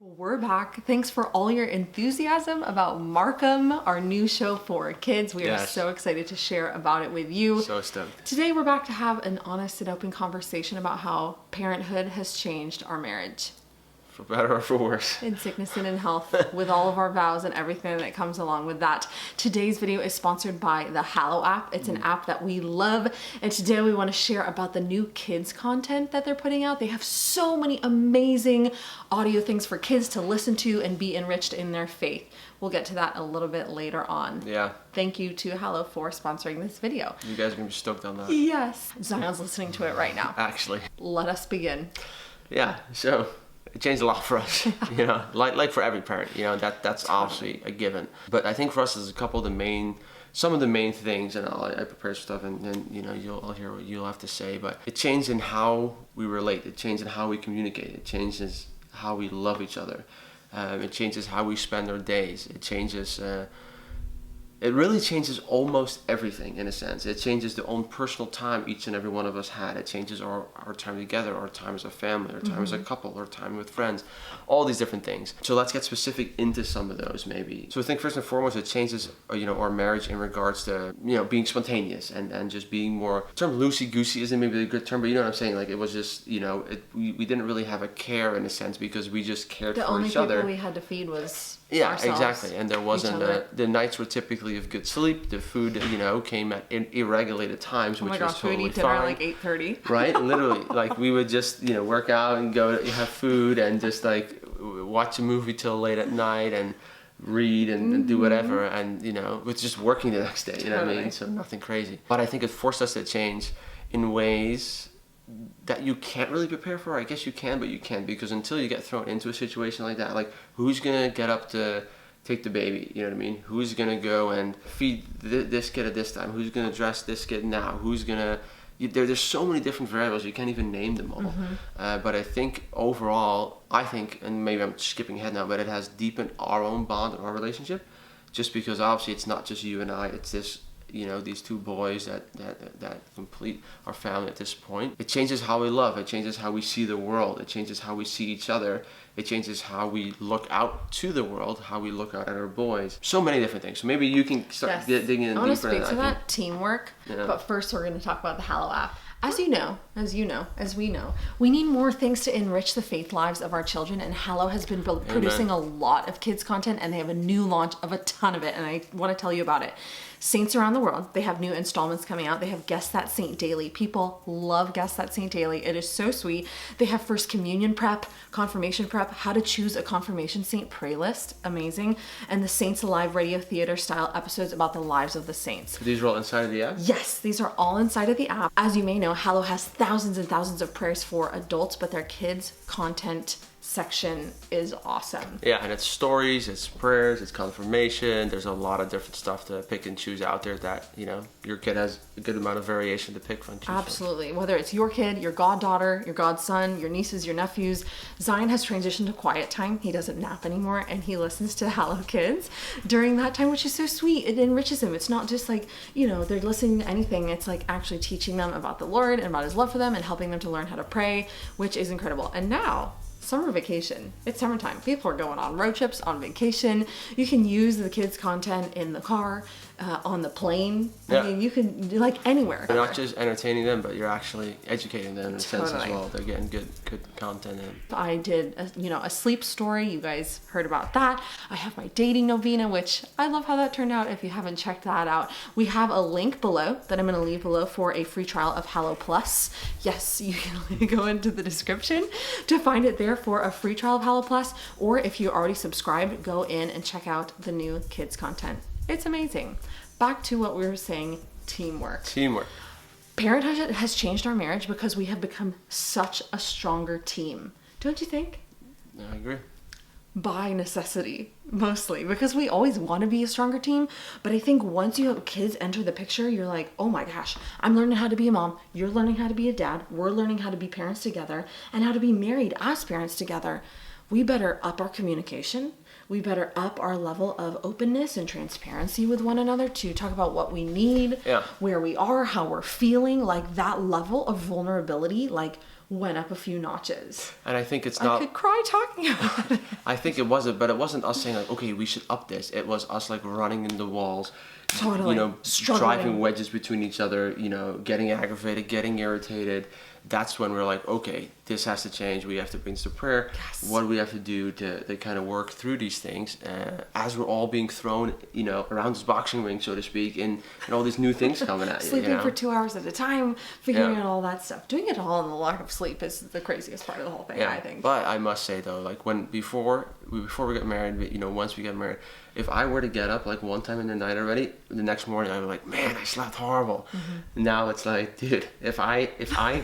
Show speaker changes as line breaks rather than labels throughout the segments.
We're back. Thanks for all your enthusiasm about Markham, our new show for kids. We are so excited to share about it with you.
So stoked.
Today we're back to have an honest and open conversation about how parenthood has changed our marriage.
For better or for worse.
In sickness and in health, with all of our vows and everything that comes along with that. Today's video is sponsored by the Hallow app. It's an app that we love. And today we want to share about the new kids content that they're putting out. They have so many amazing audio things for kids to listen to and be enriched in their faith. We'll get to that a little bit later on.
Yeah.
Thank you to Hallow for sponsoring this video.
You guys are going to be stoked on that.
Yes. Zion's listening to it right now.
Actually.
Let us begin.
Yeah, so it changed a lot for us, you know, like for every parent, you know, that's obviously a given. But I think for us, there's some of the main things, and I prepare stuff, and then, you know, I'll hear what you'll have to say, but it changed in how we relate, it changed in how we communicate, it changes how we love each other, it changes how we spend our days, it really changes almost everything in a sense. It changes the own personal time each and every one of us had. It changes our time together, our time as a family, our time as a couple, our time with friends, all these different things. So let's get specific into some of those maybe. So I think first and foremost, it changes, you know, our marriage in regards to, you know, being spontaneous and just being more, the term loosey-goosey isn't maybe a good term, but you know what I'm saying? Like it was just, you know, we didn't really have a care in a sense because we just cared for each other.
The only people we had to feed was ourselves,
exactly. And there wasn't the nights were typically of good sleep. The food, you know, came at irregulated times, which was totally fine.
We'd eat dinner at like 8:30.
Right? Literally. Like we would just, you know, work out and go have food and just like watch a movie till late at night and read and do whatever, and, you know, with just working the next day, you know what I mean? So nothing crazy. But I think it forced us to change in ways that you can't really prepare for. I guess you can, but you can't, because until you get thrown into a situation like that, like who's gonna get up to take the baby, you know what I mean? Who's gonna go and feed this kid at this time? Who's gonna dress this kid now? Who's gonna... There's so many different variables, you can't even name them all. But I think overall, and maybe I'm skipping ahead now, but it has deepened our own bond and our relationship, just because obviously it's not just you and I, it's this, you know, these two boys that complete our family at this point. It changes how we love, it changes how we see the world, it changes how we see each other, it changes how we look out to the world, how we look out at our boys. So many different things. So maybe you can start digging in deeper.
I want to speak to that teamwork, but first we're going to talk about the Hallow app. As we know, we need more things to enrich the faith lives of our children, and Hallow has been producing a lot of kids content, and they have a new launch of a ton of it, and I want to tell you about it. Saints around the world, they have new installments coming out. They have Guess That Saint Daily. People love Guess That Saint Daily. It is so sweet. They have First Communion prep, confirmation prep, how to choose a confirmation saint playlist, amazing, and the Saints Alive radio theater style episodes about the lives of the saints.
These are all inside of the app?
Yes, these are all inside of the app. As you may know, Hallow has thousands and thousands of prayers for adults, but their kids content section is awesome.
Yeah, and it's stories, it's prayers, it's confirmation. There's a lot of different stuff to pick and choose out there that, you know, your kid has a good amount of variation to pick from.
Absolutely. Whether it's your kid, your goddaughter, your godson, your nieces, your nephews. Zion has transitioned to quiet time. He doesn't nap anymore, and he listens to Hallow Kids during that time, which is so sweet. It enriches him. It's not just like, you know, they're listening to anything. It's like actually teaching them about the Lord and about his love for them and helping them to learn how to pray, which is incredible. And now, summer vacation. It's summertime. People are going on road trips, on vacation. You can use the kids' content in the car, on the plane. I mean, you can, like, anywhere.
You're not just entertaining them, but you're actually educating them in a sense as well. They're getting good content in.
I did, a sleep story. You guys heard about that. I have my dating novena, which I love how that turned out. If you haven't checked that out, we have a link below that I'm going to leave below for a free trial of Hallow Plus. Yes, you can go into the description to find it there for a free trial of Hallow Plus, or if you already subscribed, go in and check out the new kids content. It's amazing. Back to what we were saying, teamwork. Parenthood has changed our marriage because we have become such a stronger team. Don't you think?
I agree.
By necessity, mostly, because we always want to be a stronger team. But I think once you have kids enter the picture, you're like, oh my gosh, I'm learning how to be a mom. You're learning how to be a dad. We're learning how to be parents together and how to be married as parents together. We better up our communication. We better up our level of openness and transparency with one another to talk about what we need, where we are, how we're feeling, like that level of vulnerability. Like went up a few notches.
And I think it's
I
not.
could cry talking about it.
I think it wasn't, but it wasn't us saying like, okay, we should up this. It was us like running in the walls,
Totally.
you know,
Struggling.
driving wedges between each other, you know, getting aggravated, getting irritated. That's when we're like, okay, this has to change. We have to bring this to prayer.
Yes.
What do we have to do to kind of work through these things as we're all being thrown, you know, around this boxing ring, so to speak, and all these new things coming at you.
Sleeping
you know?
for 2 hours at a time, figuring
Yeah.
out all that stuff. Doing it all in the lack of sleep is the craziest part of the whole thing, I think.
But I must say though, like before we get married, you know, once we get married, if I were to get up like one time in the night already, the next morning I'd be like, man, I slept horrible. Now it's like, dude, if I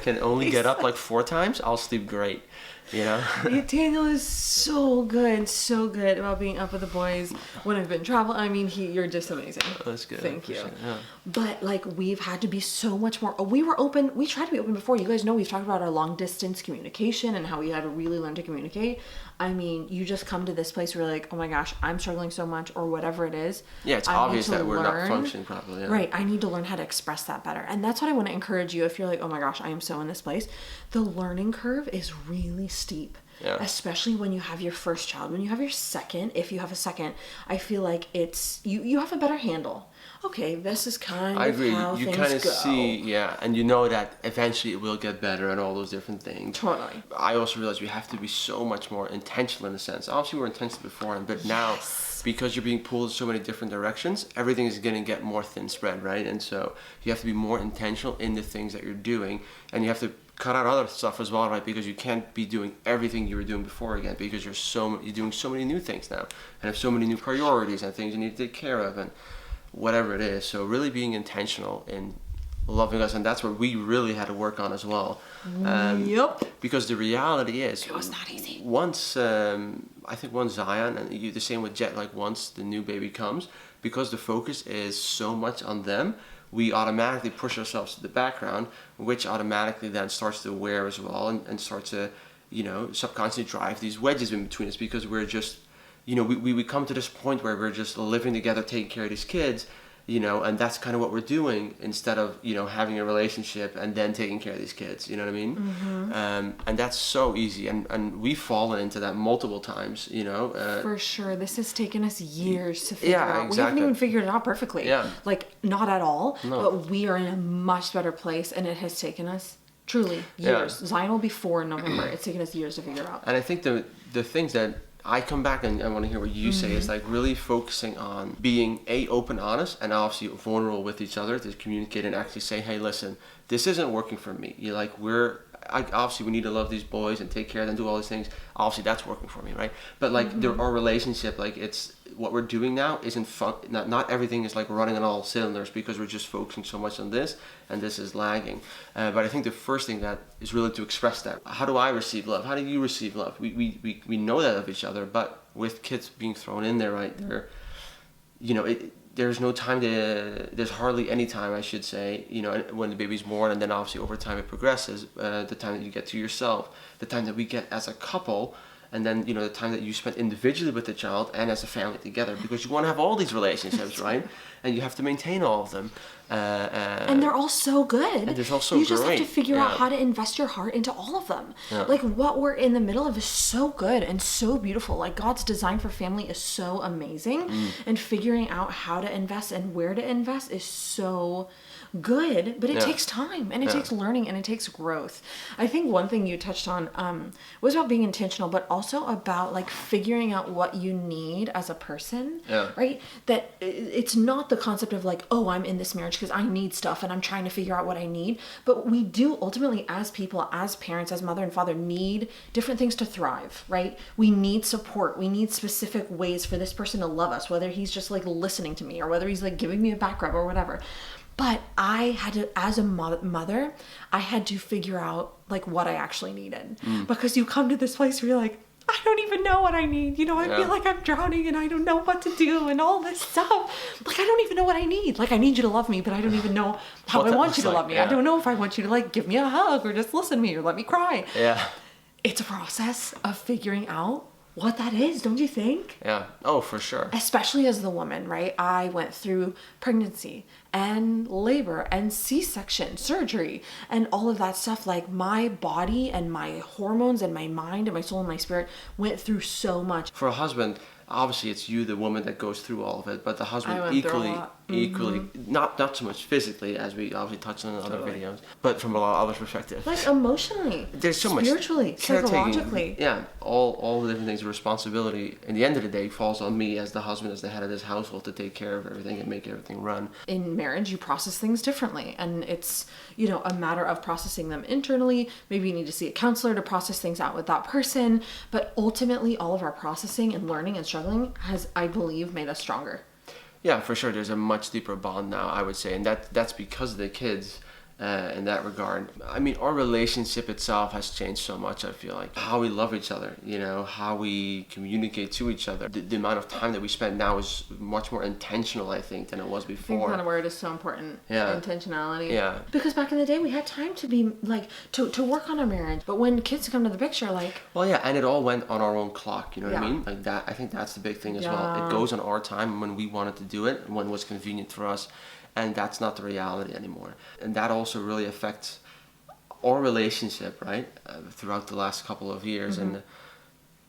can only get up like 4 times, I'll sleep great. You know?
Daniel is so good about being up with the boys when I've been traveling. I mean, you're just amazing.
That's good.
Thank you.
Yeah.
But like, we've had to be so much more. We were open. We tried to be open before. You guys know we've talked about our long distance communication and how we had to really learn to communicate. I mean, you just come to this place where you're like, oh my gosh, I'm struggling so much, or whatever it is.
Yeah, it's obvious that we're not functioning properly. Yeah.
Right. I need to learn how to express that better. And that's what I want to encourage you if you're like, oh my gosh, I am so in this place. The learning curve is really steep.
Yeah.
Especially when you have your first child. When you have your second, if you have a second, I feel like it's you have a better handle. Okay, this is kind
I
of
agree.
how
You
things
kind of
go.
see, yeah, and you know that eventually it will get better and all those different things.
Totally.
I also realize we have to be so much more intentional in a sense. Obviously, we were intentional beforehand, but now because you're being pulled in so many different directions, everything is going to get more thin spread, right? And so you have to be more intentional in the things that you're doing, and you have to cut out other stuff as well, right? Because you can't be doing everything you were doing before again, because you're doing so many new things now, and have so many new priorities and things you need to take care of, and whatever it is. So really being intentional in loving us, and that's what we really had to work on as well.
Yep.
Because the reality is,
It was not easy.
Once I think once Zion, and the same with Jet, like once the new baby comes, because the focus is so much on them, we automatically push ourselves to the background, which automatically then starts to wear as well, and starts to, you know, subconsciously drive these wedges in between us, because we're just, you know, we come to this point where we're just living together, taking care of these kids, you know, and that's kind of what we're doing, instead of, you know, having a relationship and then taking care of these kids, you know what I mean? And that's so easy, and we've fallen into that multiple times, you know.
For sure. This has taken us years to figure
Yeah,
out. We
exactly.
haven't even figured it out perfectly.
Yeah.
Like, not at all.
No.
But we are in a much better place, and it has taken us truly years.
Yeah.
Zion will be 4 in November. It's taken us years to figure it out.
And I think the things that I come back and I want to hear what you say is like really focusing on being open, honest, and obviously vulnerable with each other to communicate and actually say, hey, listen, this isn't working for me. You're like, obviously we need to love these boys and take care of them, do all these things. Obviously that's working for me, right? But like our relationship, like it's what we're doing now isn't fun. Not everything is like running on all cylinders, because we're just focusing so much on this, and this is lagging. But I think the first thing that is really to express that. How do I receive love? How do you receive love? We know that of each other, but with kids being thrown in there, right? You know, there's no time there's hardly any time, I should say, you know, when the baby's born, and then obviously over time it progresses, the time that you get to yourself, the time that we get as a couple, and then, you know, the time that you spend individually with the child and as a family together, because you want to have all these relationships, right? And you have to maintain all of them.
And they're all so good.
And they're all so
You just have to
great.
figure out
Yeah.
how to invest your heart into all of them.
Yeah.
Like, what we're in the middle of is so good and so beautiful. Like, God's design for family is so amazing. And figuring out how to invest and where to invest is so good, but it
Yeah.
takes time, and it
Yeah.
takes learning, and it takes growth. I think one thing you touched on was about being intentional, but also about like figuring out what you need as a person.
Yeah.
Right? That it's not the concept of like, oh, I'm in this marriage because I need stuff and I'm trying to figure out what I need. But we do ultimately, as people, as parents, as mother and father, need different things to thrive, right? We need support. We need specific ways for this person to love us, whether he's just like listening to me or whether he's like giving me a back rub or whatever. But I had to, as a mother, I had to figure out like what I actually needed. Because you come to this place where you're like, I don't even know what I need. You know, I feel like I'm drowning and I don't know what to do and all this stuff. Like, I don't even know what I need. Like, I need you to love me, but I don't even know how I want you to love me.
Yeah.
I don't know if I want you to like give me a hug or just listen to me or let me cry.
Yeah.
It's a process of figuring out what that is, don't you think?
Yeah. Oh, for sure.
Especially as the woman, right? I went through pregnancy and labor and C-section surgery and all of that stuff. Like my body and my hormones and my mind and my soul and my spirit went through so much.
For a husband, obviously it's you, the woman, that goes through all of it, but the husband equally, not so much physically, as we obviously touched on in other videos, but from a lot of other perspectives.
Like emotionally,
there's so much
spiritually, psychologically.
Yeah, all the different things. The responsibility, in the end of the day, falls on me as the husband, as the head of this household, to take care of everything and make everything run.
In marriage, you process things differently, and it's, you know, a matter of processing them internally. Maybe you need to see a counselor to process things out with that person, but ultimately all of our processing and learning and struggling has, I believe, made us stronger.
Yeah, for sure. There's a much deeper bond now, I would say, and that's because of the kids. In that regard, I mean, our relationship itself has changed so much. I feel like how we love each other, you know, how we communicate to each other. The amount of time that we spend now is much more intentional, I think, than it was before.
I think that word is so important.
Yeah.
Intentionality.
Yeah.
Because back in the day, we had time to be like to work on our marriage, but when kids come to the picture, like.
Well, yeah, and it all went on our own clock. You know what I
Yeah.
mean? Like that. I think that's the big thing as well. It goes on our time when we wanted to do it, when it was convenient for us. And that's not the reality anymore. And that also really affects our relationship, right? Throughout the last couple of years. And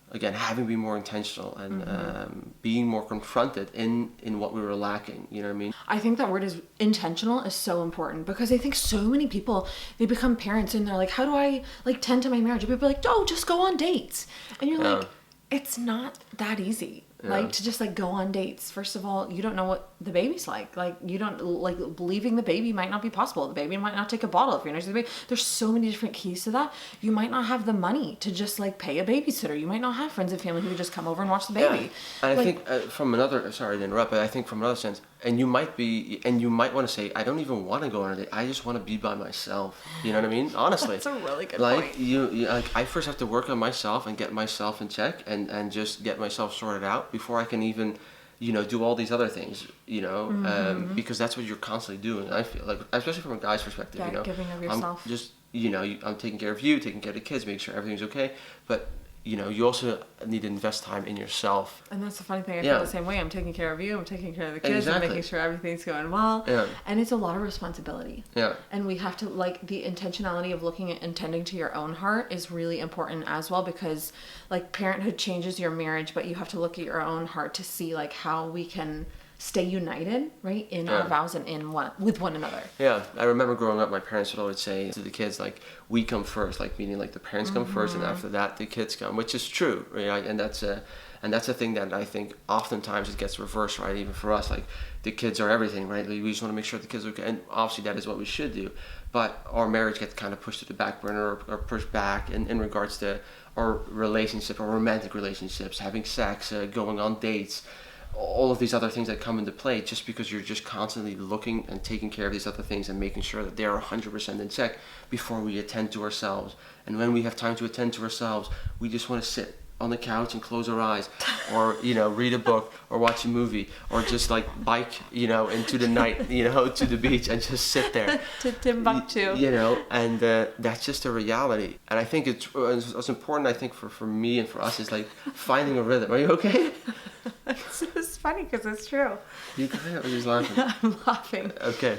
again, having to be more intentional and being more confronted in what we were lacking. You know what I mean?
I think that word is intentional is so important, because I think so many people, they become parents and they're like, how do I like tend to my marriage? And people are like, oh, just go on dates. And you're like, it's not that easy. Like to just like go on dates. First of all, you don't know what the baby's like. Like you don't like believing the baby might not be possible. The baby might not take a bottle if you're next to the baby. There's so many different keys to that. You might not have the money to just like pay a babysitter. You might not have friends and family who would just come over and watch the baby.
Yeah. And I think from another, sorry to interrupt, but I think from another sense, and you might want to say, I don't even want to go on a date. I just want to be by myself. You know what I mean? Honestly.
That's a really good
point.
Like
you like I first have to work on myself and get myself in check and just get myself sorted out before I can even, you know, do all these other things, you know, because that's what you're constantly doing. I feel like, especially from a guy's perspective, you know,
giving of yourself.
I'm just, you know, I'm taking care of you, taking care of the kids, making sure everything's okay. But, you know, you also need to invest time in yourself.
And that's the funny thing. I feel the same way. I'm taking care of you. I'm taking care of the kids.
Exactly.
I'm making sure everything's going well.
Yeah.
And it's a lot of responsibility.
Yeah.
And we have to, like, the intentionality of looking at and tending to your own heart is really important as well, because, like, parenthood changes your marriage, but you have to look at your own heart to see, like, how we can stay united, right, in our vows and with one another.
Yeah, I remember growing up, my parents would always say to the kids, like, we come first, like, meaning like the parents come first, and after that the kids come, which is true, right? And that's a thing that I think oftentimes it gets reversed, right? Even for us, like, the kids are everything, right? We just want to make sure the kids are okay, and obviously that is what we should do, but our marriage gets kind of pushed to the back burner or pushed back in regards to our relationship, our romantic relationships, having sex, going on dates, all of these other things that come into play, just because you're just constantly looking and taking care of these other things and making sure that they're 100% in check before we attend to ourselves. And when we have time to attend to ourselves, we just want to sit on the couch and close our eyes, or, you know, read a book or watch a movie, or just like bike, you know, into the night, you know, to the beach and just sit there.
To Timbuktu.
You know, and that's just a reality. And I think it's important, I think, for me and for us, is like finding a rhythm. Are you okay?
It's funny because it's true.
You kind of just laughing.
I'm laughing.
Okay,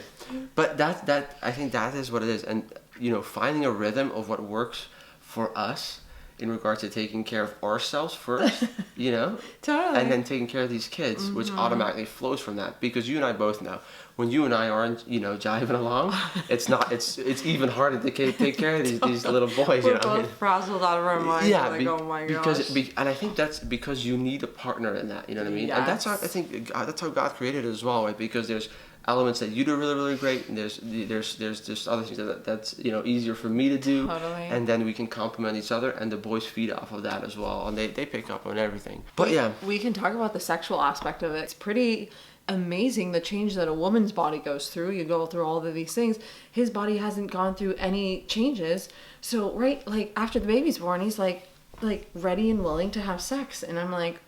but that I think that is what it is, and you know, finding a rhythm of what works for us in regards to taking care of ourselves first, you know,
Totally.
and then taking care of these kids, which automatically flows from that. Because you and I both know, when you and I aren't, you know, jiving along, it's even harder to take care of these little boys.
We're
you know,
both frazzled out of our minds.
yeah,
like, oh my gosh.
And I think that's because you need a partner in that. You know what I mean?
Yes.
And that's how I think that's how God created it as well, right? Because there's elements that you do really, really great, and there's just other things that's, you know, easier for me to do.
Totally.
And then we can complement each other, and the boys feed off of that as well, and they pick up on everything. But
we can talk about the sexual aspect of it. It's pretty amazing the change that a woman's body goes through. You go through all of these things. His body hasn't gone through any changes. So right, like after the baby's born, he's like ready and willing to have sex, and I'm like,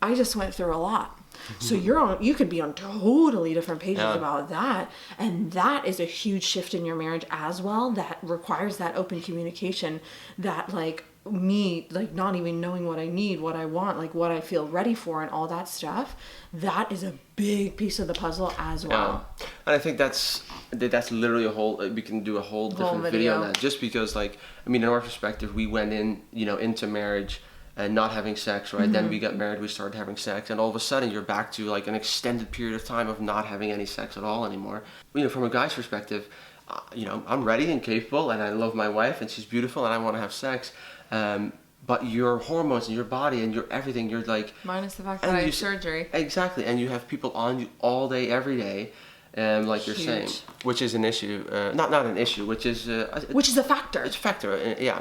I just went through a lot. So you could be on totally different pages about that, and that is a huge shift in your marriage as well, that requires that open communication, that like me like not even knowing what I need, what I want, like what I feel ready for and all that stuff, that is a big piece of the puzzle as well.
Yeah. And I think that's literally we can do a whole different video on that, just because like, I mean, in our perspective, we went in, into marriage and not having sex, right? Then we got married, we started having sex, and all of a sudden you're back to like an extended period of time of not having any sex at all anymore. From a guy's perspective, I'm ready and capable, and I love my wife, and she's beautiful, and I want to have sex. But your hormones and your body and your everything, you're like...
Minus the fact that I had surgery.
Exactly, and you have people on you all day, every day, like you're saying, which is an issue. Not an issue, which is...
which is a factor.
It's a factor, yeah.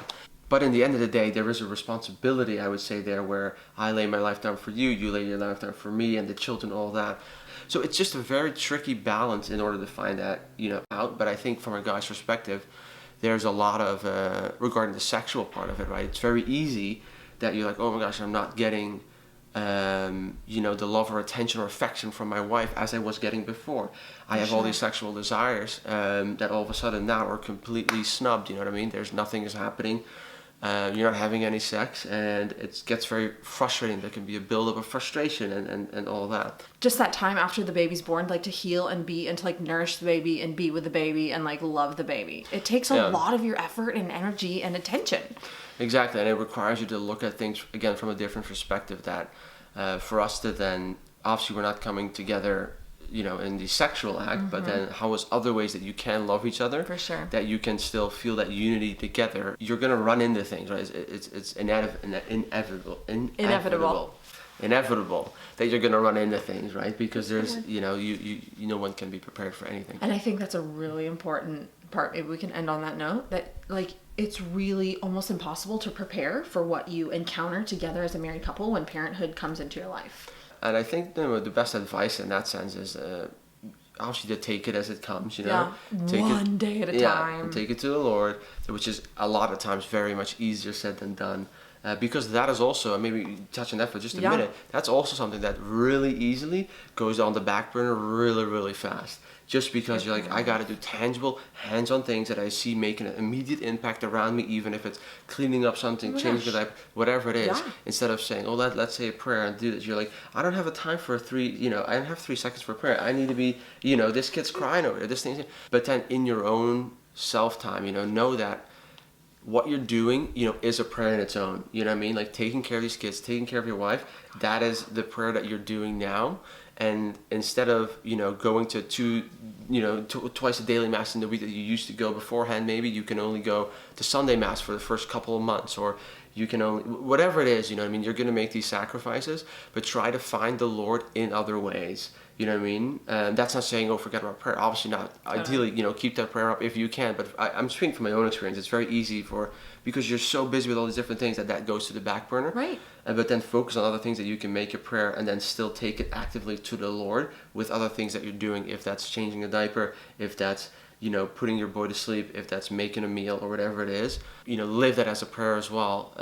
But in the end of the day, there is a responsibility, I would say, there, where I lay my life down for you, you lay your life down for me, and the children, all that. So it's just a very tricky balance in order to find that, out. But I think from a guy's perspective, there's a lot of, regarding the sexual part of it, right? It's very easy that you're like, oh my gosh, I'm not getting, the love or attention or affection from my wife as I was getting before. I have all these sexual desires that all of a sudden now are completely snubbed, you know what I mean? Nothing is happening. You're not having any sex, and it gets very frustrating. There can be a buildup of frustration and all that.
Just that time after the baby's born, like to heal and be, and to like nourish the baby and be with the baby and like love the baby. It takes a lot of your effort and energy and attention. Exactly,
and it requires you to look at things, again, from a different perspective, that for us to then, obviously we're not coming together in the sexual act, but then how is other ways that you can love each other,
for sure,
that you can still feel that unity together. You're gonna run into things, right? It's inevitable that you're gonna run into things, right? Because there's no one can be prepared for anything.
And I think that's a really important part. Maybe we can end on that note, that like it's really almost impossible to prepare for what you encounter together as a married couple when parenthood comes into your life.
And I think the best advice in that sense is obviously to take it as it comes,
take one day at a time.
And take it to the Lord, which is a lot of times very much easier said than done. Because that is also, and maybe touch on that for just a minute, that's also something that really easily goes on the back burner really, really fast. Just because you're like, I got to do tangible, hands-on things that I see making an immediate impact around me, even if it's cleaning up something, changing the diaper, whatever it is. Instead of saying, let's say a prayer and do this. You're like, I don't have a time for I don't have 3 seconds for prayer. I need to be, this kid's crying over it, this thing. But then in your own self-time, know that what you're doing, is a prayer in its own. You know what I mean? Like taking care of these kids, taking care of your wife, that is the prayer that you're doing now. And instead of, going to twice a daily mass in the week that you used to go beforehand, maybe you can only go to Sunday mass for the first couple of months, or you can only, whatever it is, you're going to make these sacrifices, but try to find the Lord in other ways. You know what I mean? That's not saying, forget about prayer. Obviously not. Ideally, keep that prayer up if you can. But I'm speaking from my own experience. It's very easy because you're so busy with all these different things that goes to the back burner.
Right.
But then focus on other things that you can make a prayer, and then still take it actively to the Lord with other things that you're doing. If that's changing a diaper, if that's, putting your boy to sleep, if that's making a meal or whatever it is, live that as a prayer as well.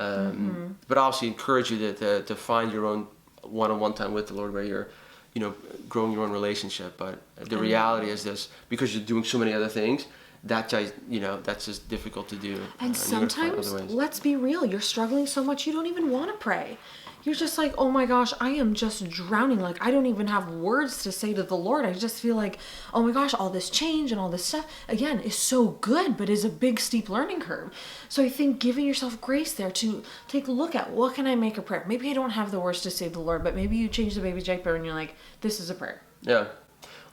But obviously encourage you to find your own one-on-one time with the Lord, where you're, growing your own relationship. But the reality is this, because you're doing so many other things, that's just difficult to do.
And sometimes, let's be real, you're struggling so much you don't even want to pray. You're just like, oh my gosh, I am just drowning. Like, I don't even have words to say to the Lord. I just feel like, oh my gosh, all this change and all this stuff, again, is so good, but is a big, steep learning curve. So I think giving yourself grace there to take a look at, what can I make a prayer? Maybe I don't have the words to say to the Lord, but maybe you change the baby's diaper and you're like, this is a prayer.
Yeah.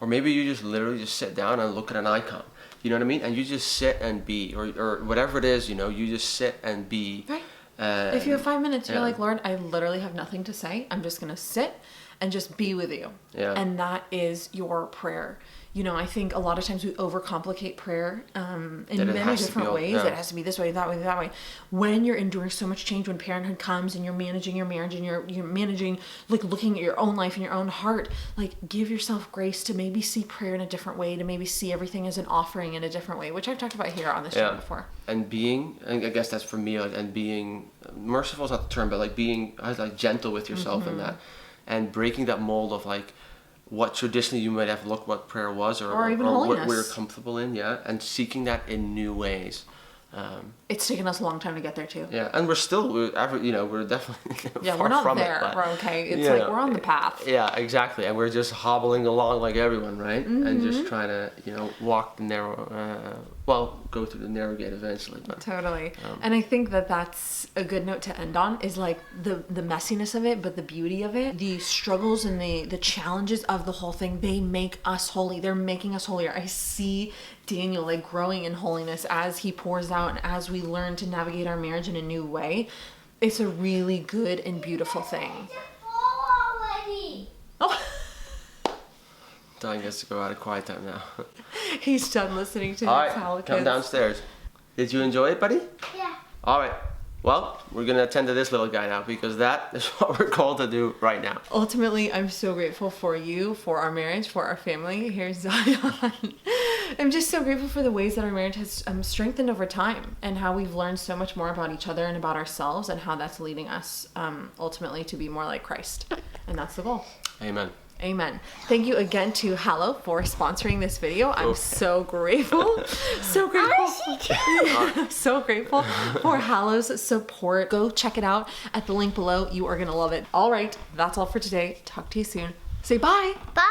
Or maybe you just literally just sit down and look at an icon. You know what I mean? And you just sit and be, or whatever it is, you just sit and be.
Right. If you have 5 minutes, you're like, Lord, I literally have nothing to say. I'm just going to sit and just be with you.
Yeah.
And that is your prayer. I think a lot of times we overcomplicate prayer in many different ways. It has to be this way, that way, that way. When you're enduring so much change, when parenthood comes and you're managing your marriage and you're managing, like looking at your own life and your own heart, like give yourself grace to maybe see prayer in a different way, to maybe see everything as an offering in a different way, which I've talked about here on this show before.
And being, I guess that's for me, and being merciful is not the term, but like being like gentle with yourself in that, and breaking that mold of like what traditionally you might have looked what prayer was, or
even holiness,
what we're comfortable in, and seeking that in new ways.
It's taken us a long time to get there too.
Yeah, and we're definitely far
we're not
from
there.
it. But,
we're okay. It's like we're on the path.
Yeah, exactly. And we're just hobbling along like everyone, right? And just trying to, walk the narrow, go through the narrow gate eventually. But,
totally. And I think that that's a good note to end on, is like the messiness of it, but the beauty of it, the struggles and the challenges of the whole thing, they make us holy. They're making us holier. I see Daniel like growing in holiness as he pours out and as we learn to navigate our marriage in a new way. It's a really good and beautiful thing. Oh.
Don gets to go out of quiet time now.
He's done listening to
All
his
right, come downstairs. Did you enjoy it, buddy?
Yeah.
All right. Well, we're going to attend to this little guy now because that is what we're called to do right now.
Ultimately, I'm so grateful for you, for our marriage, for our family. Here's Zion. I'm just so grateful for the ways that our marriage has strengthened over time and how we've learned so much more about each other and about ourselves and how that's leading us ultimately to be more like Christ. And that's the goal.
Amen.
Amen. Thank you again to Hallow for sponsoring this video. I'm so grateful. So grateful. So grateful for Hallow's support. Go check it out at the link below. You are going to love it. All right. That's all for today. Talk to you soon. Say bye.
Bye.